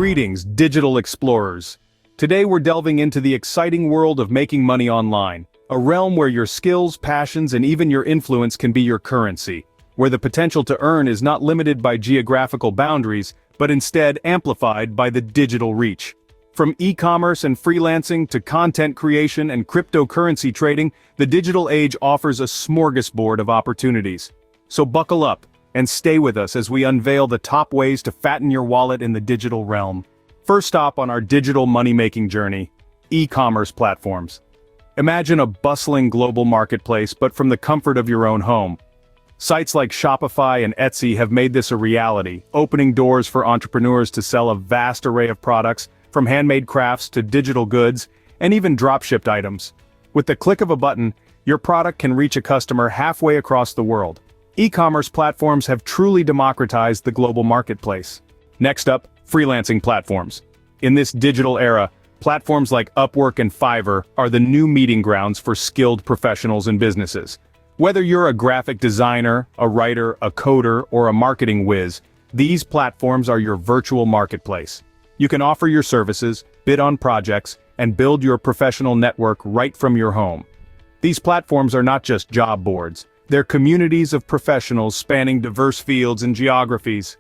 Greetings, digital explorers. Today we're delving into the exciting world of making money online, a realm where your skills, passions, and even your influence can be your currency, where the potential to earn is not limited by geographical boundaries, but instead amplified by the digital reach. From e-commerce and freelancing to content creation and cryptocurrency trading, the digital age offers a smorgasbord of opportunities. So buckle up and stay with us as we unveil the top ways to fatten your wallet in the digital realm. First stop on our digital money-making journey: e-commerce platforms. Imagine a bustling global marketplace, but from the comfort of your own home. Sites like Shopify and Etsy have made this a reality, opening doors for entrepreneurs to sell a vast array of products, from handmade crafts to digital goods, and even drop-shipped items. With the click of a button, your product can reach a customer halfway across the world. E-commerce platforms have truly democratized the global marketplace. Next up, freelancing platforms. In this digital era, platforms like Upwork and Fiverr are the new meeting grounds for skilled professionals and businesses. Whether you're a graphic designer, a writer, a coder, or a marketing whiz, these platforms are your virtual marketplace. You can offer your services, bid on projects, and build your professional network right from your home. These platforms are not just job boards. They're communities of professionals spanning diverse fields and geographies.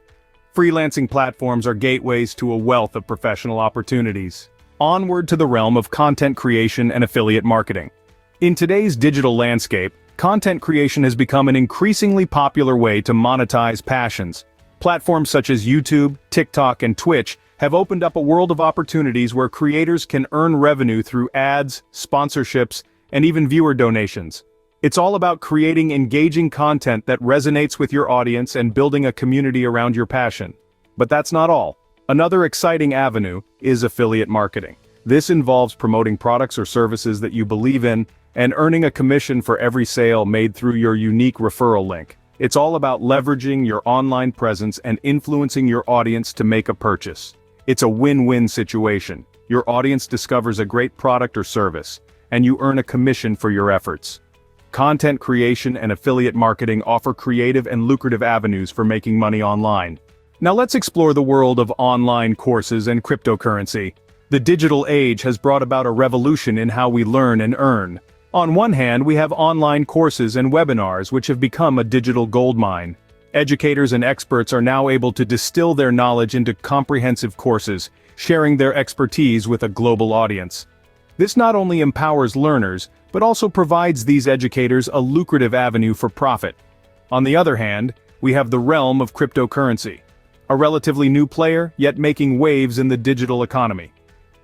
Freelancing platforms are gateways to a wealth of professional opportunities. Onward to the realm of content creation and affiliate marketing. In today's digital landscape, content creation has become an increasingly popular way to monetize passions. Platforms such as YouTube, TikTok, and Twitch have opened up a world of opportunities where creators can earn revenue through ads, sponsorships, and even viewer donations. It's all about creating engaging content that resonates with your audience and building a community around your passion. But that's not all. Another exciting avenue is affiliate marketing. This involves promoting products or services that you believe in and earning a commission for every sale made through your unique referral link. It's all about leveraging your online presence and influencing your audience to make a purchase. It's a win-win situation. Your audience discovers a great product or service, and you earn a commission for your efforts. Content creation and affiliate marketing offer creative and lucrative avenues for making money online. Now let's explore the world of online courses and cryptocurrency. The digital age has brought about a revolution in how we learn and earn. On one hand, we have online courses and webinars which have become a digital goldmine. Educators and experts are now able to distill their knowledge into comprehensive courses, sharing their expertise with a global audience. This not only empowers learners, but also provides these educators a lucrative avenue for profit. On the other hand, we have the realm of cryptocurrency, a relatively new player, yet making waves in the digital economy.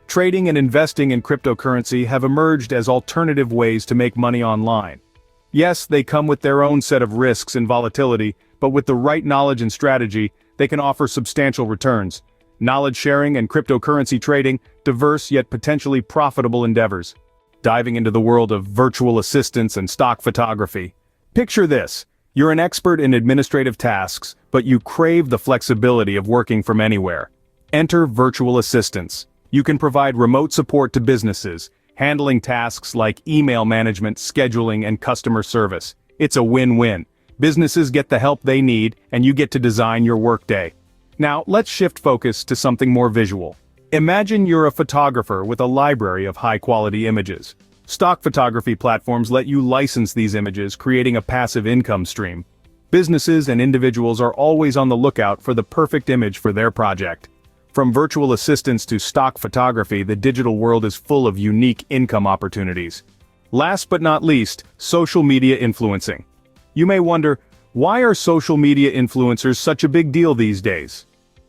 Trading and investing in cryptocurrency have emerged as alternative ways to make money online. Yes, they come with their own set of risks and volatility, but with the right knowledge and strategy, they can offer substantial returns. Knowledge sharing and cryptocurrency trading, diverse yet potentially profitable endeavors. Diving into the world of virtual assistants and stock photography. Picture this: you're an expert in administrative tasks, but you crave the flexibility of working from anywhere. Enter virtual assistants. You can provide remote support to businesses, handling tasks like email management, scheduling, and customer service. It's a win-win. Businesses get the help they need, and you get to design your workday. Now, let's shift focus to something more visual. Imagine you're a photographer with a library of high-quality images. Stock photography platforms let you license these images, creating a passive income stream. Businesses and individuals are always on the lookout for the perfect image for their project. From virtual assistants to stock photography, the digital world is full of unique income opportunities. Last but not least, social media influencing. You may wonder, why are social media influencers such a big deal these days?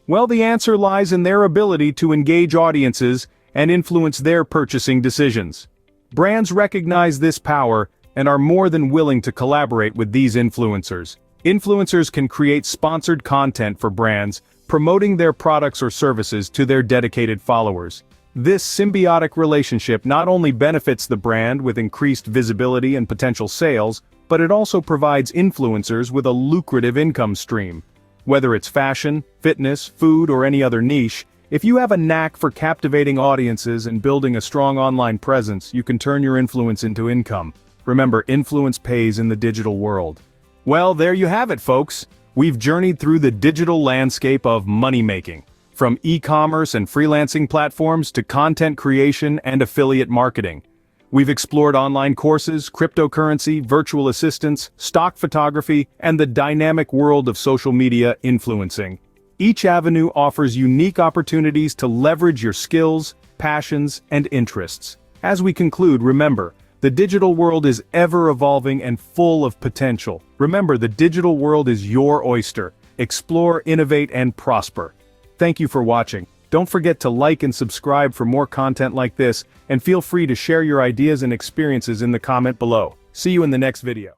Well, the answer lies in their ability to engage audiences and influence their purchasing decisions. Brands recognize this power and are more than willing to collaborate with these influencers. Influencers can create sponsored content for brands, promoting their products or services to their dedicated followers. This symbiotic relationship not only benefits the brand with increased visibility and potential sales, but it also provides influencers with a lucrative income stream. Whether it's fashion, fitness, food, or any other niche, if you have a knack for captivating audiences and building a strong online presence, you can turn your influence into income. Remember, influence pays in the digital world. Well, there you have it, folks. We've journeyed through the digital landscape of money-making. From e-commerce and freelancing platforms to content creation and affiliate marketing. We've explored online courses, cryptocurrency, virtual assistants, stock photography, and the dynamic world of social media influencing. Each avenue offers unique opportunities to leverage your skills, passions, and interests. As we conclude, remember, the digital world is ever evolving and full of potential. Remember, the digital world is your oyster. Explore, innovate, and prosper. Thank you for watching. Don't forget to like and subscribe for more content like this, and feel free to share your ideas and experiences in the comment below. See you in the next video.